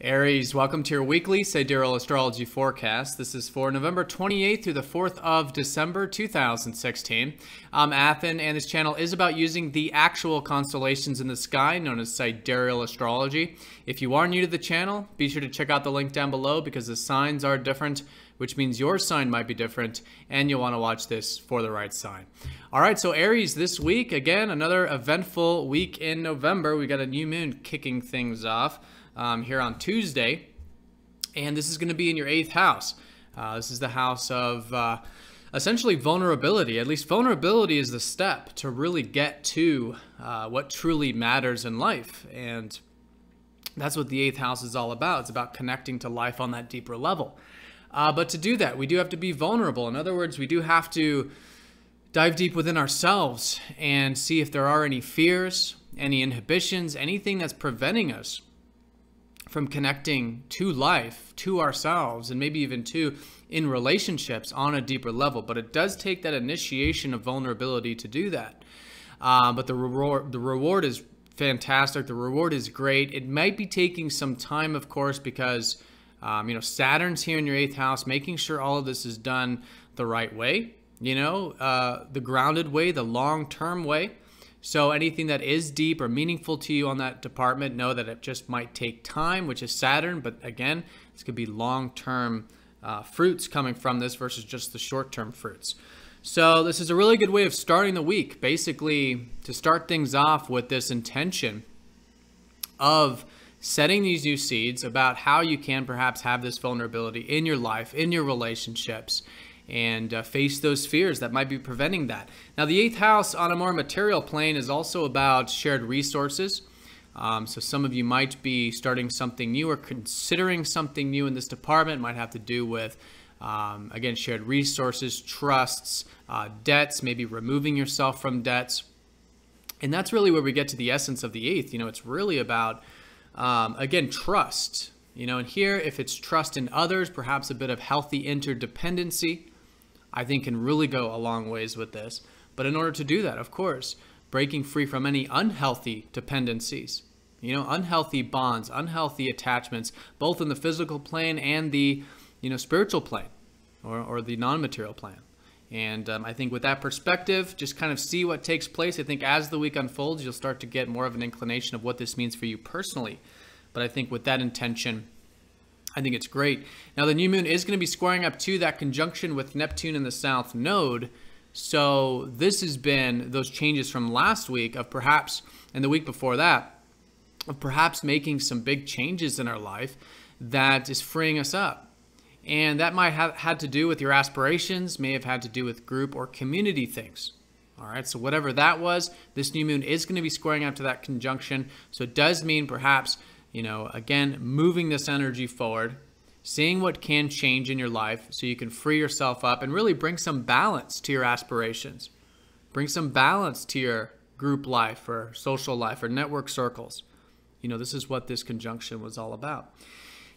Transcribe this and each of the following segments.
Aries, welcome to your weekly Sidereal Astrology forecast. This is for November 28th through the 4th of December 2016. I'm Athen, and this channel is about using the actual constellations in the sky, known as Sidereal Astrology. If you are new to the channel, be sure to check out the link down below because the signs are different, which means your sign might be different, and you'll want to watch this for the right sign. All right, so Aries, this week, again, another eventful week in November. We got a new moon kicking things off here on Tuesday, and this is going to be in your 8th house. This is the house of essentially vulnerability. At least vulnerability is the step to really get to what truly matters in life, and that's what the 8th house is all about. It's about connecting to life on that deeper level. But to do that, we do have to be vulnerable. In other words, we do have to dive deep within ourselves and see if there are any fears, any inhibitions, anything that's preventing us from connecting to life, to ourselves, and maybe even in relationships on a deeper level. But it does take that initiation of vulnerability to do that. But the reward is fantastic. The reward is great. It might be taking some time, of course, because Saturn's here in your 8th house, making sure all of this is done the right way, the grounded way, the long-term way. So anything that is deep or meaningful to you on that department, know that it just might take time, which is Saturn. But again, this could be long-term fruits coming from this versus just the short-term fruits. So this is a really good way of starting the week, basically to start things off with this intention of setting these new seeds about how you can perhaps have this vulnerability in your life, in your relationships, and face those fears that might be preventing that. Now, the 8th house on a more material plane is also about shared resources. So some of you might be starting something new or considering something new in this department. It might have to do with, again, shared resources, trusts, debts, maybe removing yourself from debts. And that's really where we get to the essence of the 8th. It's really about, again, trust. And here, if it's trust in others, perhaps a bit of healthy interdependency, I think can really go a long ways with this. But in order to do that, of course, breaking free from any unhealthy dependencies, unhealthy bonds, unhealthy attachments, both in the physical plane and the, spiritual plane or the non-material plane. And I think with that perspective, just kind of see what takes place. I think as the week unfolds, you'll start to get more of an inclination of what this means for you personally. But I think with that intention, I think it's great. Now, the new moon is going to be squaring up to that conjunction with Neptune in the South Node. So this has been those changes from last week of perhaps, and the week before that, of perhaps making some big changes in our life that is freeing us up. And that might have had to do with your aspirations, may have had to do with group or community things. All right, so whatever that was, this new moon is going to be squaring up to that conjunction. So it does mean perhaps, again, moving this energy forward, seeing what can change in your life so you can free yourself up and really bring some balance to your aspirations. Bring some balance to your group life or social life or network circles. This is what this conjunction was all about.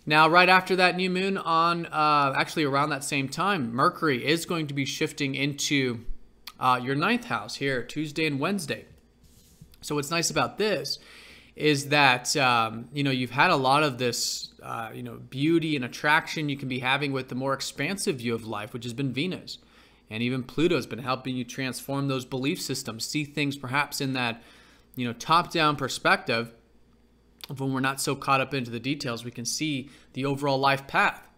Now, right after that new moon on, actually around that same time, Mercury is going to be shifting into your 9th house here, Tuesday and Wednesday. So what's nice about this is that, you've had a lot of this, beauty and attraction you can be having with the more expansive view of life, which has been Venus. And even Pluto's been helping you transform those belief systems, see things perhaps in that, top-down perspective. When we're not so caught up into the details, we can see the overall life path,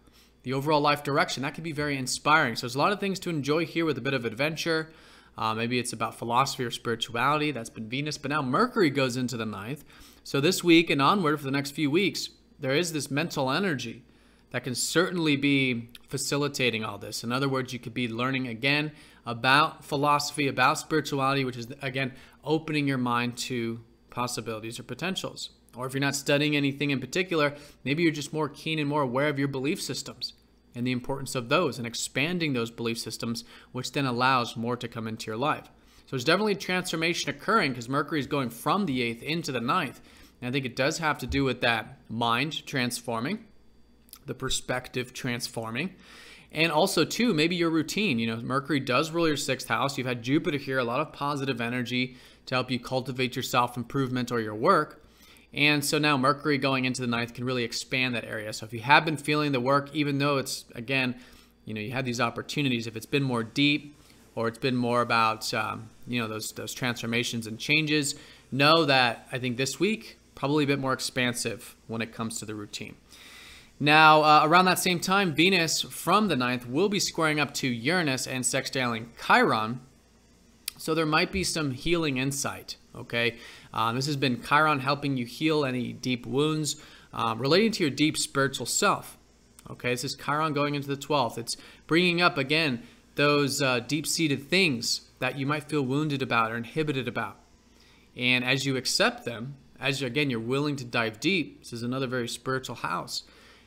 the overall life direction. That can be very inspiring. So there's a lot of things to enjoy here with a bit of adventure. Maybe it's about philosophy or spirituality. That's been Venus. But now Mercury goes into the 9th. So this week and onward for the next few weeks, there is this mental energy that can certainly be facilitating all this. In other words, you could be learning again about philosophy, about spirituality, which is, again, opening your mind to possibilities or potentials. Or if you're not studying anything in particular, maybe you're just more keen and more aware of your belief systems and the importance of those and expanding those belief systems, which then allows more to come into your life. So there's definitely a transformation occurring because Mercury is going from the 8th into the 9th. And I think it does have to do with that mind transforming, the perspective transforming, and also too, maybe your routine. Mercury does rule your 6th house. You've had Jupiter here, a lot of positive energy to help you cultivate your self-improvement or your work. And so now Mercury going into the ninth can really expand that area. So if you have been feeling the work, even though it's, again, you have these opportunities, if it's been more deep or it's been more about, those transformations and changes, know that I think this week, probably a bit more expansive when it comes to the routine. Now, around that same time, Venus from the ninth will be squaring up to Uranus and sextiling Chiron. So there might be some healing insight, okay? This has been Chiron helping you heal any deep wounds relating to your deep spiritual self, okay? This is Chiron going into the 12th. It's bringing up, again, those deep-seated things that you might feel wounded about or inhibited about. And as you accept them, you're willing to dive deep, this is another very spiritual house,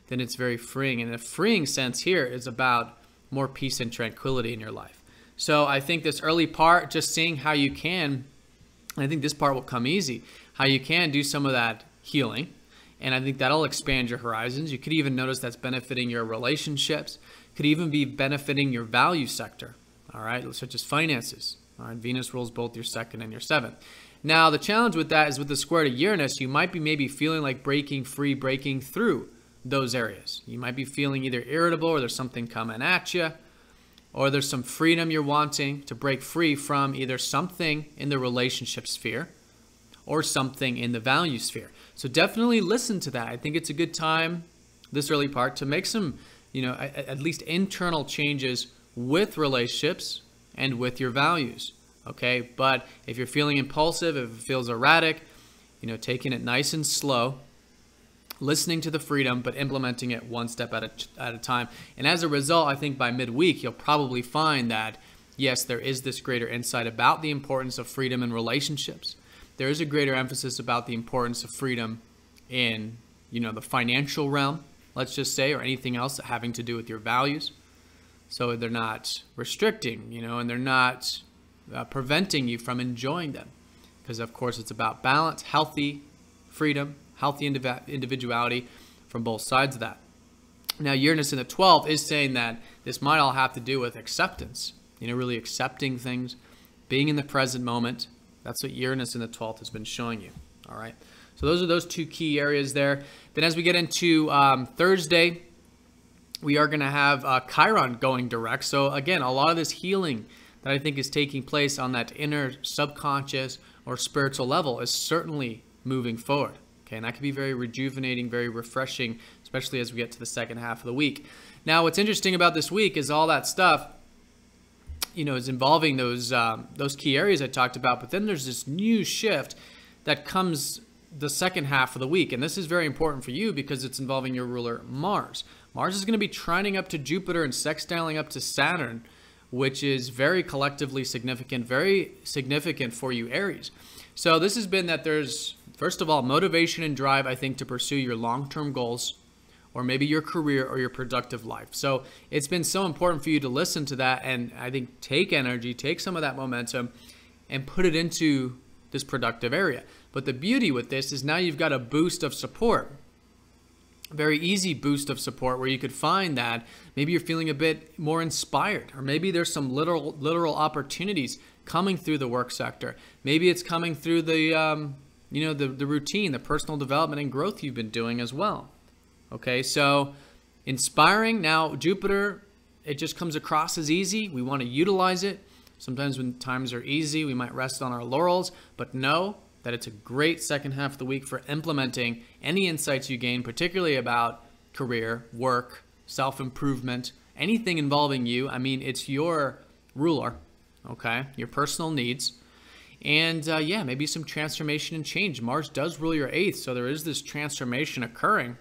then it's very freeing. And the freeing sense here is about more peace and tranquility in your life. So I think this early part, just seeing how you can, and I think this part will come easy, how you can do some of that healing. And I think that'll expand your horizons. You could even notice that's benefiting your relationships, could even be benefiting your value sector, all right, such as finances. All right, Venus rules both your second and your seventh. Now, the challenge with that is with the square to Uranus, you might be maybe feeling like breaking free, breaking through those areas. You might be feeling either irritable or there's something coming at you, or there's some freedom you're wanting to break free from either something in the relationship sphere or something in the value sphere. So definitely listen to that. I think it's a good time, this early part, to make some, at least internal changes with relationships and with your values, okay? But if you're feeling impulsive, if it feels erratic, taking it nice and slow, listening to the freedom, but implementing it one step at a time. And as a result, I think by midweek, you'll probably find that, yes, there is this greater insight about the importance of freedom in relationships. There is a greater emphasis about the importance of freedom in, the financial realm, let's just say, or anything else having to do with your values. So they're not restricting, and they're not preventing you from enjoying them. Because, of course, it's about balance, healthy freedom, healthy individuality from both sides of that. Now, Uranus in the 12th is saying that this might all have to do with acceptance, really accepting things, being in the present moment. That's what Uranus in the 12th has been showing you, all right? So those are those two key areas there. Then as we get into Thursday, we are going to have Chiron going direct. So again, a lot of this healing that I think is taking place on that inner subconscious or spiritual level is certainly moving forward. Okay, and that can be very rejuvenating, very refreshing, especially as we get to the second half of the week. Now, what's interesting about this week is all that stuff, is involving those key areas I talked about. But then there's this new shift that comes the second half of the week. And this is very important for you because it's involving your ruler, Mars. Mars is going to be trining up to Jupiter and sextiling up to Saturn, which is very collectively significant, very significant for you, Aries. So this has been that there's, first of all, motivation and drive, I think, to pursue your long-term goals or maybe your career or your productive life. So it's been so important for you to listen to that and I think take energy, take some of that momentum and put it into this productive area. But the beauty with this is now you've got a boost of support, a very easy boost of support where you could find that maybe you're feeling a bit more inspired or maybe there's some literal opportunities coming through the work sector. Maybe it's coming through the, the routine, the personal development and growth you've been doing as well. Okay, so inspiring. Now, Jupiter, it just comes across as easy. We want to utilize it. Sometimes when times are easy, we might rest on our laurels, but know that it's a great second half of the week for implementing any insights you gain, particularly about career, work, self-improvement, anything involving you. I mean, it's your ruler, okay, your personal needs. And yeah, maybe some transformation and change. Mars does rule your 8th, so there is this transformation occurring,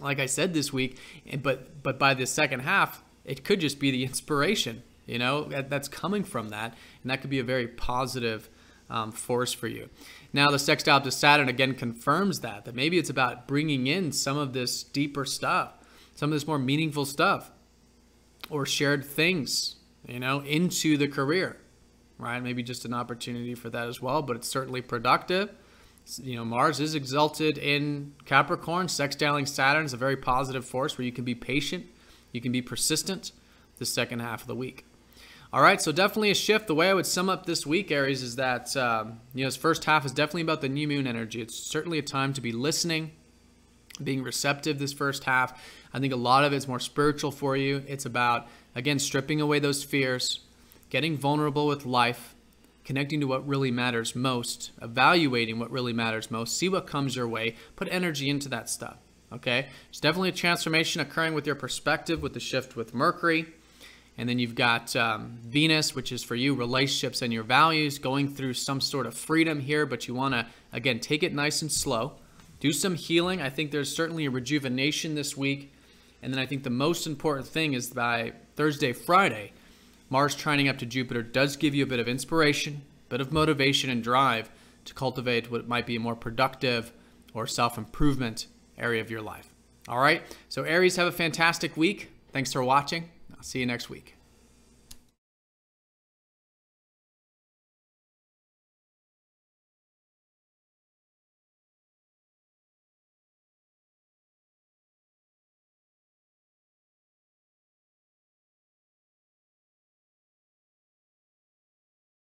like I said this week, but by the second half, it could just be the inspiration, that's coming from that, and that could be a very positive force for you. Now, the sextile to Saturn again confirms that maybe it's about bringing in some of this deeper stuff, some of this more meaningful stuff, or shared things, into the career, right? Maybe just an opportunity for that as well, but it's certainly productive. Mars is exalted in Capricorn. Sextiling Saturn is a very positive force where you can be patient, you can be persistent the second half of the week. All right, so definitely a shift. The way I would sum up this week, Aries, is that this first half is definitely about the new moon energy. It's certainly a time to be listening, being receptive this first half. I think a lot of it's more spiritual for you. It's about, again, stripping away those fears, getting vulnerable with life, connecting to what really matters most, evaluating what really matters most, see what comes your way, put energy into that stuff, okay? There's definitely a transformation occurring with your perspective with the shift with Mercury. And then you've got Venus, which is for you, relationships and your values, going through some sort of freedom here, but you want to, again, take it nice and slow. Do some healing. I think there's certainly a rejuvenation this week. And then I think the most important thing is by Thursday, Friday, Mars trining up to Jupiter does give you a bit of inspiration, a bit of motivation and drive to cultivate what might be a more productive or self-improvement area of your life. All right, so Aries, have a fantastic week. Thanks for watching. I'll see you next week.